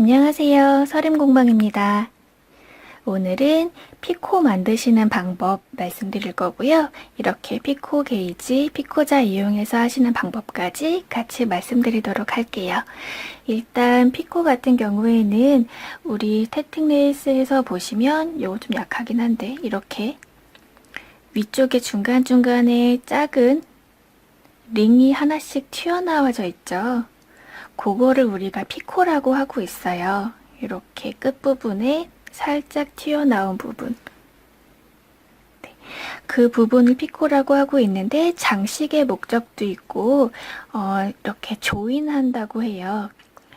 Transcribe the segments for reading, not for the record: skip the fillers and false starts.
안녕하세요. 서림공방입니다. 오늘은 피코 만드시는 방법 말씀드릴 거고요. 이렇게 피코 게이지, 피코자 이용해서 하시는 방법까지 같이 말씀드리도록 할게요. 일단 피코 같은 경우에는 우리 테틱레이스에서 보시면 요거 좀 약하긴 한데 이렇게 위쪽에 중간중간에 작은 링이 하나씩 튀어나와져 있죠. 그거를 우리가 피코라고 하고 있어요. 이렇게 끝부분에 살짝 튀어나온 부분. 네. 그 부분을 피코라고 하고 있는데 장식의 목적도 있고 이렇게 조인한다고 해요.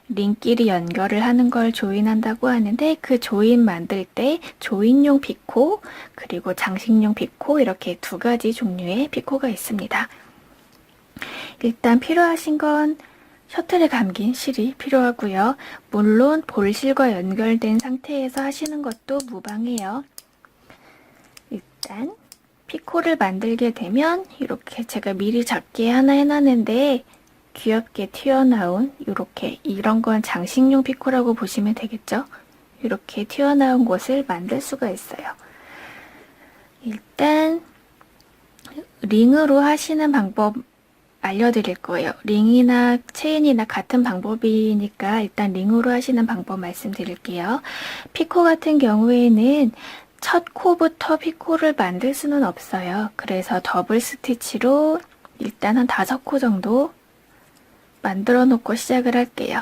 링끼리 연결을 하는 걸 조인한다고 하는데 그 조인 만들 때 조인용 피코 그리고 장식용 피코 이렇게 두 가지 종류의 피코가 있습니다. 일단 필요하신 건 셔틀에 감긴 실이 필요하고요. 물론 볼실과 연결된 상태에서 하시는 것도 무방해요. 일단 피코를 만들게 되면 이렇게 제가 미리 작게 하나 해놨는데 귀엽게 튀어나온 이런 건 장식용 피코라고 보시면 되겠죠. 이렇게 튀어나온 곳을 만들 수가 있어요. 일단 링으로 하시는 방법 알려드릴 거예요. 링이나 체인이나 같은 방법이니까 일단 링으로 하시는 방법 말씀드릴게요. 피코 같은 경우에는 첫 코부터 피코를 만들 수는 없어요. 그래서 더블 스티치로 일단 한 5코 정도 만들어 놓고 시작을 할게요.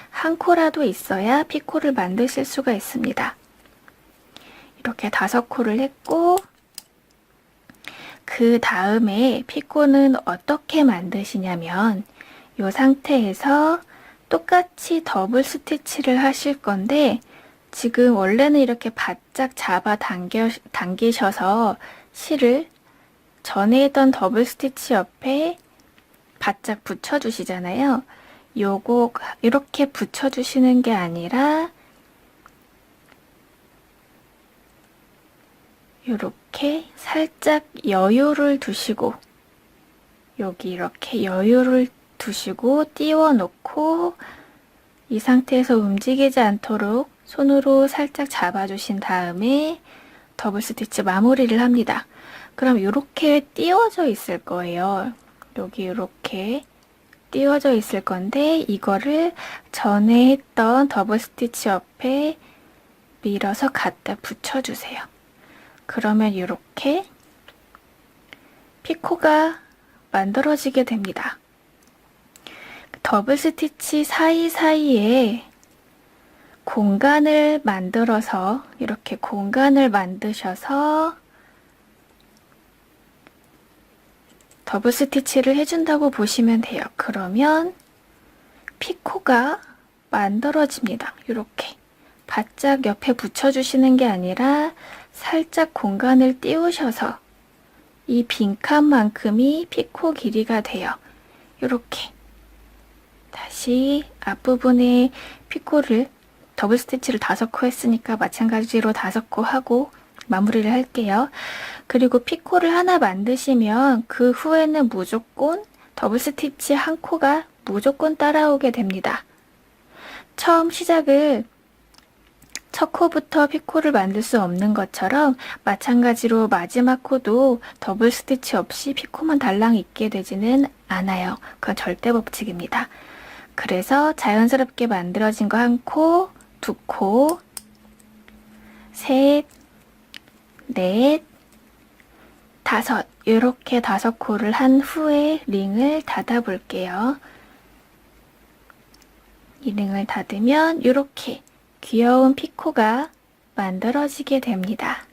한 코라도 있어야 피코를 만드실 수가 있습니다. 이렇게 5코를 했고 그 다음에 피코는 어떻게 만드시냐면 이 상태에서 똑같이 더블 스티치를 하실 건데 지금 원래는 이렇게 바짝 잡아 당기셔서 실을 전에 했던 더블 스티치 옆에 바짝 붙여주시잖아요. 요거 이렇게 붙여주시는 게 아니라 이렇게 살짝 여유를 두시고 여기 이렇게 여유를 두시고 띄워 놓고 이 상태에서 움직이지 않도록 손으로 살짝 잡아주신 다음에 더블 스티치 마무리를 합니다. 그럼 이렇게 띄워져 있을 거예요. 여기 이렇게 띄워져 있을 건데 이거를 전에 했던 더블 스티치 옆에 밀어서 갖다 붙여주세요. 그러면 이렇게 피코가 만들어지게 됩니다. 더블 스티치 사이사이에 공간을 만들어서 이렇게 공간을 만드셔서 더블 스티치를 해준다고 보시면 돼요. 그러면 피코가 만들어집니다. 이렇게 바짝 옆에 붙여주시는 게 아니라 살짝 공간을 띄우셔서 이 빈칸만큼이 피코 길이가 돼요. 이렇게 다시 앞부분에 피코를 더블 스티치를 5코 했으니까 마찬가지로 5코 하고 마무리를 할게요. 그리고 피코를 하나 만드시면 그 후에는 무조건 더블 스티치 한 코가 무조건 따라오게 됩니다. 처음 시작을 첫 코부터 피코를 만들 수 없는 것처럼 마찬가지로 마지막 코도 더블 스티치 없이 피코만 달랑 있게 되지는 않아요. 그건 절대 법칙입니다. 그래서 자연스럽게 만들어진 거 한 코, 2코, 셋, 넷, 5 이렇게 5코를 한 후에 링을 닫아 볼게요. 이 링을 닫으면 이렇게 귀여운 피코가 만들어지게 됩니다.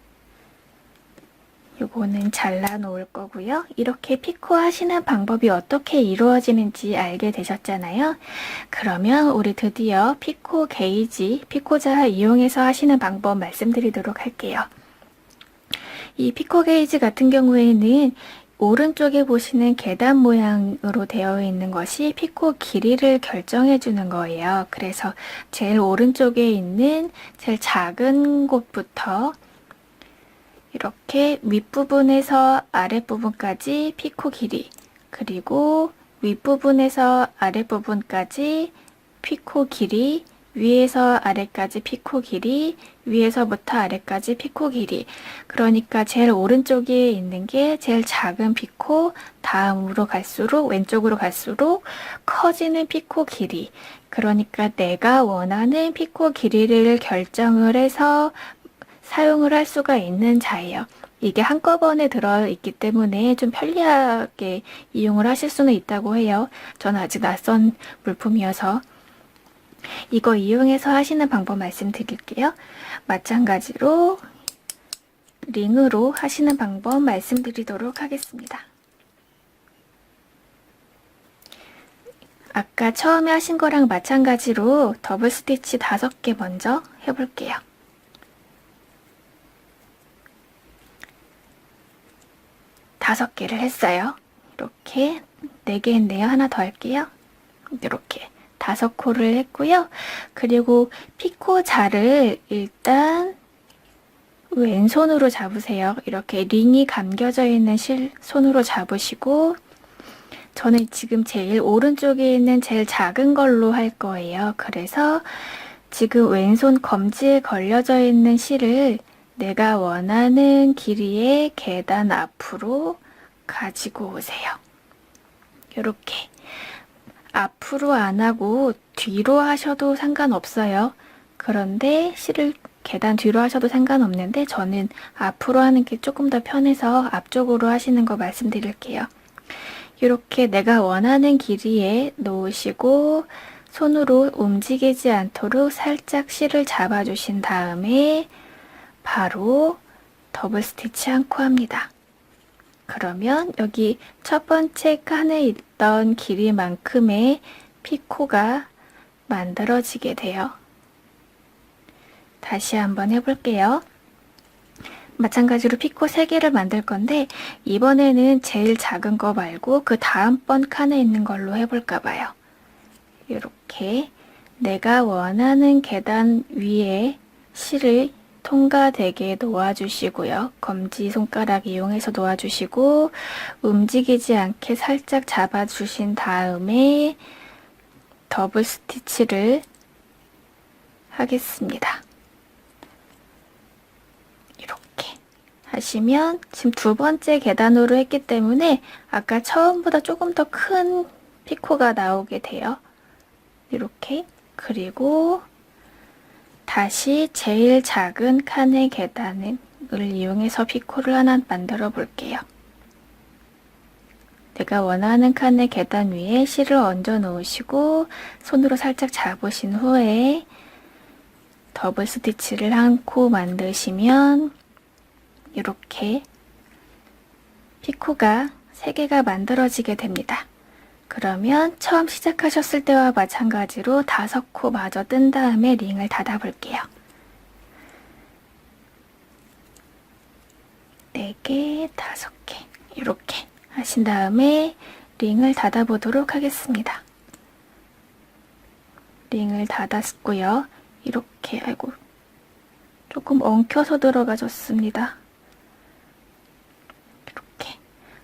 요거는 잘라 놓을 거고요. 이렇게 피코 하시는 방법이 어떻게 이루어지는지 알게 되셨잖아요. 그러면 우리 드디어 피코 게이지, 피코자 이용해서 하시는 방법 말씀드리도록 할게요. 이 피코 게이지 같은 경우에는 오른쪽에 보시는 계단 모양으로 되어 있는 것이 피코 길이를 결정해 주는 거예요. 그래서 제일 오른쪽에 있는 제일 작은 곳부터 이렇게 윗부분에서 아랫부분까지 피코 길이, 그리고 윗부분에서 아랫부분까지 피코 길이 위에서 아래까지 피코 길이, 위에서부터 아래까지 피코 길이. 그러니까 제일 오른쪽에 있는 게 제일 작은 피코, 다음으로 갈수록, 왼쪽으로 갈수록 커지는 피코 길이. 그러니까 내가 원하는 피코 길이를 결정을 해서 사용을 할 수가 있는 자예요. 이게 한꺼번에 들어있기 때문에 좀 편리하게 이용을 하실 수는 있다고 해요. 저는 아직 낯선 물품이어서. 이거 이용해서 하시는 방법 말씀드릴게요. 마찬가지로 링으로 하시는 방법 말씀드리도록 하겠습니다. 아까 처음에 하신 거랑 마찬가지로 더블 스티치 5개 먼저 해볼게요. 다섯 개를 했어요. 이렇게 4개 했네요. 하나 더 할게요. 이렇게 5코를 했고요. 그리고 피코 자를 일단 왼손으로 잡으세요. 이렇게 링이 감겨져 있는 손으로 잡으시고, 저는 지금 제일 오른쪽에 있는 제일 작은 걸로 할 거예요. 그래서 지금 왼손 검지에 걸려져 있는 실을 내가 원하는 길이의 계단 앞으로 가지고 오세요. 이렇게 앞으로 안 하고 뒤로 하셔도 상관없어요. 그런데 실을 계단 뒤로 하셔도 상관없는데 저는 앞으로 하는 게 조금 더 편해서 앞쪽으로 하시는 거 말씀드릴게요. 이렇게 내가 원하는 길이에 놓으시고 손으로 움직이지 않도록 살짝 실을 잡아주신 다음에 바로 더블 스티치 한 코 합니다. 그러면 여기 첫 번째 칸에 있던 길이만큼의 피코가 만들어지게 돼요. 다시 한번 해볼게요. 마찬가지로 피코 3개를 만들 건데 이번에는 제일 작은 거 말고 그 다음번 칸에 있는 걸로 해볼까 봐요. 이렇게 내가 원하는 계단 위에 실을 통과되게 놓아주시고요. 검지손가락 이용해서 놓아주시고 움직이지 않게 살짝 잡아주신 다음에 더블 스티치를 하겠습니다. 이렇게 하시면 지금 2번째 계단으로 했기 때문에 아까 처음보다 조금 더 큰 피코가 나오게 돼요. 이렇게. 그리고 다시 제일 작은 칸의 계단을 이용해서 피코를 하나 만들어 볼게요. 내가 원하는 칸의 계단 위에 실을 얹어 놓으시고 손으로 살짝 잡으신 후에 더블 스티치를 한 코 만드시면 이렇게 피코가 3개가 만들어지게 됩니다. 그러면 처음 시작하셨을 때와 마찬가지로 5코 마저 뜬 다음에 링을 닫아 볼게요. 4개, 5개 이렇게 하신 다음에 링을 닫아 보도록 하겠습니다. 링을 닫았고요. 이렇게, 아이고, 조금 엉켜서 들어가졌습니다.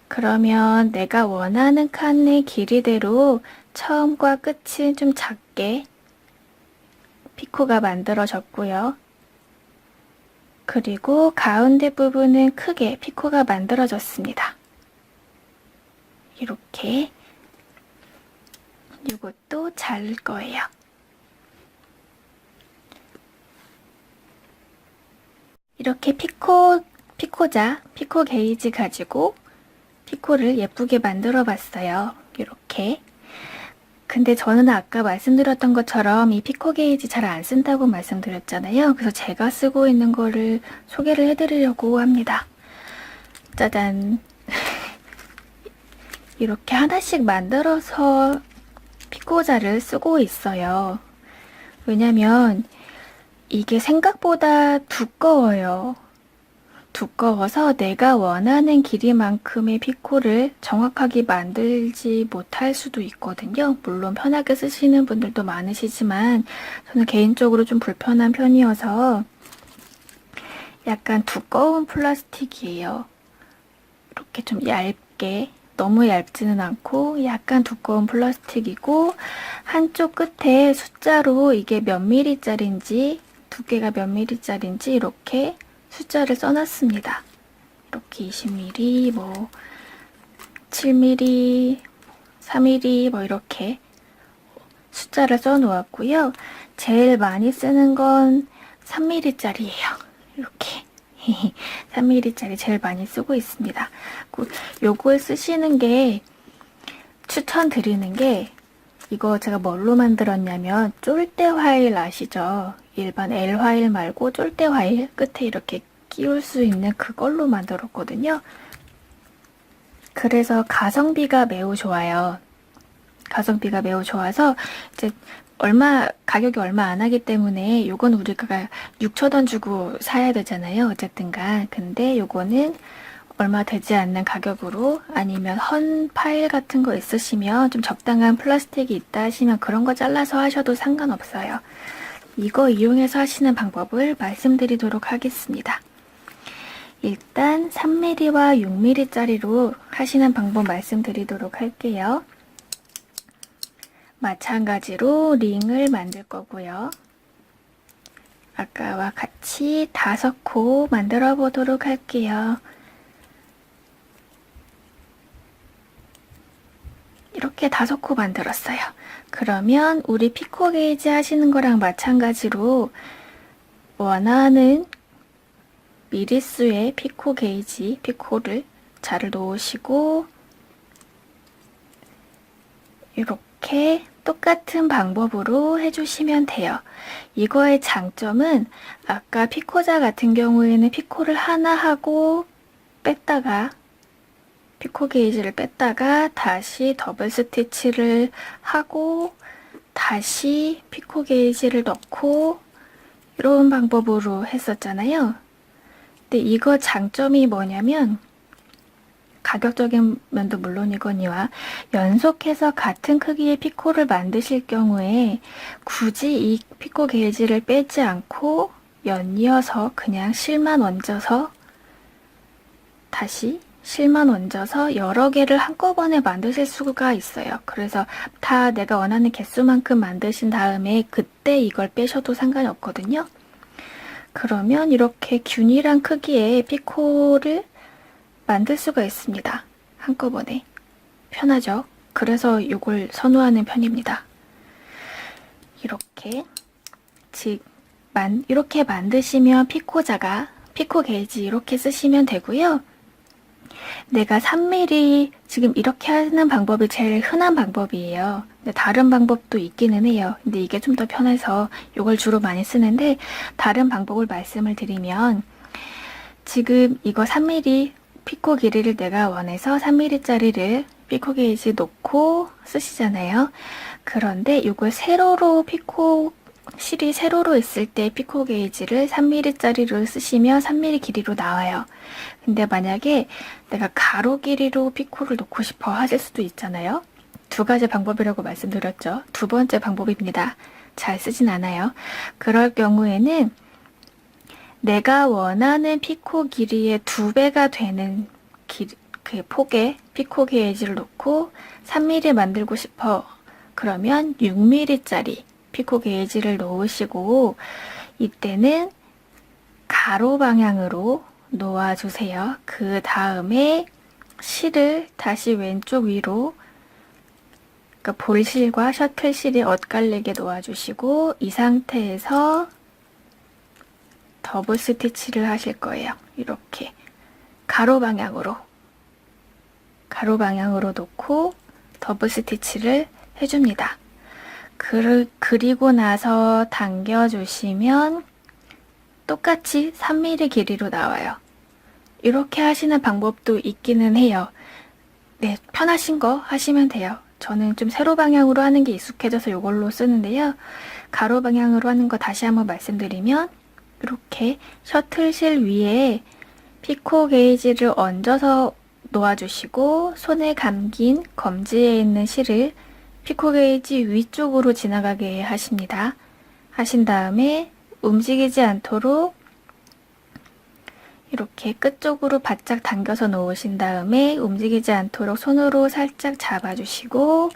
그러면 내가 원하는 칸의 길이대로 처음과 끝이 좀 작게 피코가 만들어졌고요. 그리고 가운데 부분은 크게 피코가 만들어졌습니다. 이렇게 이것도 자를 거예요. 이렇게 피코자, 피코 게이지 가지고 피코를 예쁘게 만들어 봤어요. 이렇게. 근데 저는 아까 말씀드렸던 것처럼 이 피코 게이지 잘 안 쓴다고 말씀드렸잖아요. 그래서 제가 쓰고 있는 거를 소개를 해드리려고 합니다. 짜잔. 이렇게 하나씩 만들어서 피코자를 쓰고 있어요. 왜냐면 이게 생각보다 두꺼워요. 두꺼워서 내가 원하는 길이만큼의 피코를 정확하게 만들지 못할 수도 있거든요. 물론 편하게 쓰시는 분들도 많으시지만 저는 개인적으로 좀 불편한 편이어서 약간 두꺼운 플라스틱이에요. 이렇게 좀 얇게, 너무 얇지는 않고 약간 두꺼운 플라스틱이고 한쪽 끝에 숫자로 이게 몇 미리짜리인지, 두께가 몇 미리짜리인지 이렇게 숫자를 써놨습니다. 이렇게 20mm, 뭐 7mm, 4mm 뭐 이렇게 숫자를 써 놓았고요. 제일 많이 쓰는 건 3mm짜리예요. 이렇게 3mm짜리 제일 많이 쓰고 있습니다. 요걸 쓰시는 게 추천드리는 게, 이거 제가 뭘로 만들었냐면 쫄대 화일 아시죠? 일반 L 화일 말고 쫄대 화일 끝에 이렇게 끼울 수 있는 그걸로 만들었거든요. 그래서 가성비가 매우 좋아요. 가성비가 매우 좋아서 이제 가격이 얼마 안 하기 때문에 요건 우리가 6,000원 주고 사야 되잖아요. 어쨌든간. 근데 요거는 얼마 되지 않는 가격으로, 아니면 헌 파일 같은 거 있으시면 좀 적당한 플라스틱이 있다 하시면 그런 거 잘라서 하셔도 상관없어요. 이거 이용해서 하시는 방법을 말씀드리도록 하겠습니다. 일단 3mm와 6mm짜리로 하시는 방법 말씀드리도록 할게요. 마찬가지로 링을 만들 거고요. 아까와 같이 5코 만들어 보도록 할게요. 이렇게 5코 만들었어요. 그러면 우리 피코 게이지 하시는 거랑 마찬가지로 원하는 미리수의 피코 게이지, 피코를 잘 놓으시고 이렇게 똑같은 방법으로 해주시면 돼요. 이거의 장점은 아까 피코자 같은 경우에는 피코를 하나 하고 뺐다가, 피코 게이지를 뺐다가 다시 더블 스티치를 하고 다시 피코 게이지를 넣고 이런 방법으로 했었잖아요. 근데 이거 장점이 뭐냐면, 가격적인 면도 물론이거니와 연속해서 같은 크기의 피코를 만드실 경우에 굳이 이 피코 게이지를 빼지 않고 연이어서 그냥 실만 얹어서 다시 실만 얹어서 여러 개를 한꺼번에 만드실 수가 있어요. 그래서 다 내가 원하는 개수만큼 만드신 다음에 그때 이걸 빼셔도 상관이 없거든요. 그러면 이렇게 균일한 크기의 피코를 만들 수가 있습니다. 한꺼번에. 편하죠? 그래서 이걸 선호하는 편입니다. 이렇게 만드시면 피코자가, 피코 게이지 이렇게 쓰시면 되고요. 내가 3mm, 지금 이렇게 하는 방법이 제일 흔한 방법이에요. 근데 다른 방법도 있기는 해요. 근데 이게 좀 더 편해서 이걸 주로 많이 쓰는데, 다른 방법을 말씀을 드리면, 지금 이거 3mm 피코 길이를 내가 원해서 3mm짜리를 피코 게이지 놓고 쓰시잖아요. 그런데 이걸 세로로 실이 세로로 있을 때 피코 게이지를 3mm짜리로 쓰시면 3mm 길이로 나와요. 근데 만약에 내가 가로 길이로 피코를 놓고 싶어 하실 수도 있잖아요. 두 가지 방법이라고 말씀드렸죠. 두 번째 방법입니다. 잘 쓰진 않아요. 그럴 경우에는 내가 원하는 피코 길이의 2배가 되는 그 폭의 피코 게이지를 놓고 3mm 만들고 싶어. 그러면 6mm짜리 피코 게이지를 놓으시고, 이때는 가로 방향으로 놓아주세요. 그 다음에 실을 다시 왼쪽 위로, 그러니까 볼실과 셔틀실이 엇갈리게 놓아주시고, 이 상태에서 더블 스티치를 하실 거예요. 이렇게 가로 방향으로 놓고 더블 스티치를 해줍니다. 그리고 나서 당겨주시면 똑같이 3mm 길이로 나와요. 이렇게 하시는 방법도 있기는 해요. 네, 편하신 거 하시면 돼요. 저는 좀 세로 방향으로 하는 게 익숙해져서 이걸로 쓰는데요. 가로 방향으로 하는 거 다시 한번 말씀드리면, 이렇게 셔틀실 위에 피코 게이지를 얹어서 놓아주시고, 손에 감긴 검지에 있는 실을 피코 게이지 위쪽으로 지나가게 하십니다. 하신 다음에 움직이지 않도록 이렇게 끝쪽으로 바짝 당겨서 놓으신 다음에 움직이지 않도록 손으로 살짝 잡아주시고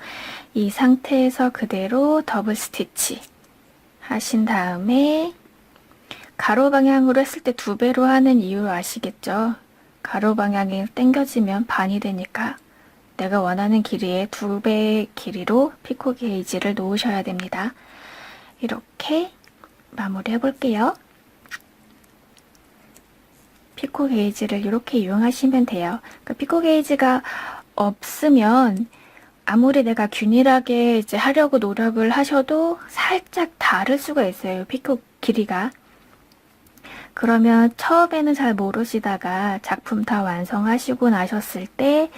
이 상태에서 그대로 더블 스티치 하신 다음에 가로 방향으로 했을 때 2배로 하는 이유 아시겠죠? 가로 방향이 당겨지면 반이 되니까 내가 원하는 길이의 2배 길이로 피코 게이지를 놓으셔야 됩니다. 이렇게 마무리 해볼게요. 피코 게이지를 이렇게 이용하시면 돼요. 그 피코 게이지가 없으면 아무리 내가 균일하게 이제 하려고 노력을 하셔도 살짝 다를 수가 있어요. 피코 길이가. 그러면 처음에는 잘 모르시다가 작품 다 완성하시고 나셨을 때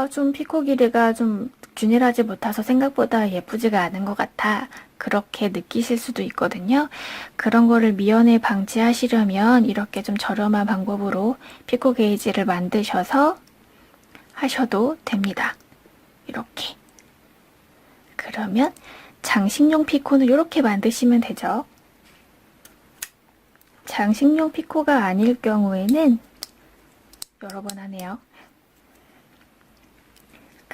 좀 피코 길이가 좀 균일하지 못해서 생각보다 예쁘지가 않은 것 같아. 그렇게 느끼실 수도 있거든요. 그런 거를 미연에 방지하시려면 이렇게 좀 저렴한 방법으로 피코 게이지를 만드셔서 하셔도 됩니다. 이렇게. 그러면 장식용 피코는 이렇게 만드시면 되죠. 장식용 피코가 아닐 경우에는 여러 번 하네요.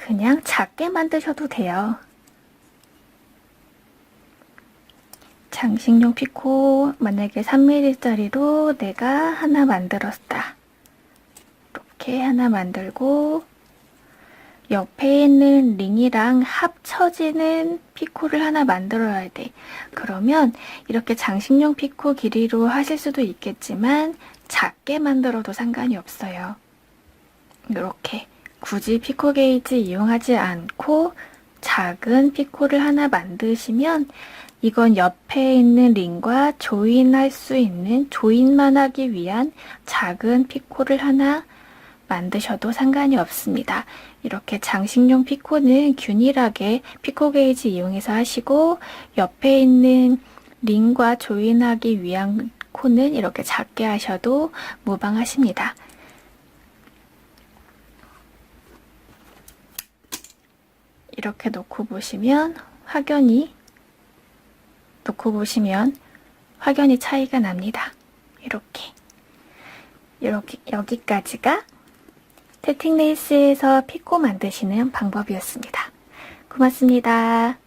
그냥 작게 만드셔도 돼요. 장식용 피코 만약에 3mm짜리로 내가 하나 만들었다. 이렇게 하나 만들고 옆에 있는 링이랑 합쳐지는 피코를 하나 만들어야 돼. 그러면 이렇게 장식용 피코 길이로 하실 수도 있겠지만 작게 만들어도 상관이 없어요. 이렇게 굳이 피코 게이지 이용하지 않고 작은 피코를 하나 만드시면 이건 옆에 있는 링과 조인할 수 있는, 조인만 하기 위한 작은 피코를 하나 만드셔도 상관이 없습니다. 이렇게 장식용 피코는 균일하게 피코 게이지 이용해서 하시고 옆에 있는 링과 조인하기 위한 코는 이렇게 작게 하셔도 무방하십니다. 이렇게 놓고 보시면 확연히 차이가 납니다. 이렇게 여기까지가 세팅 레이스에서 피코 만드시는 방법이었습니다. 고맙습니다.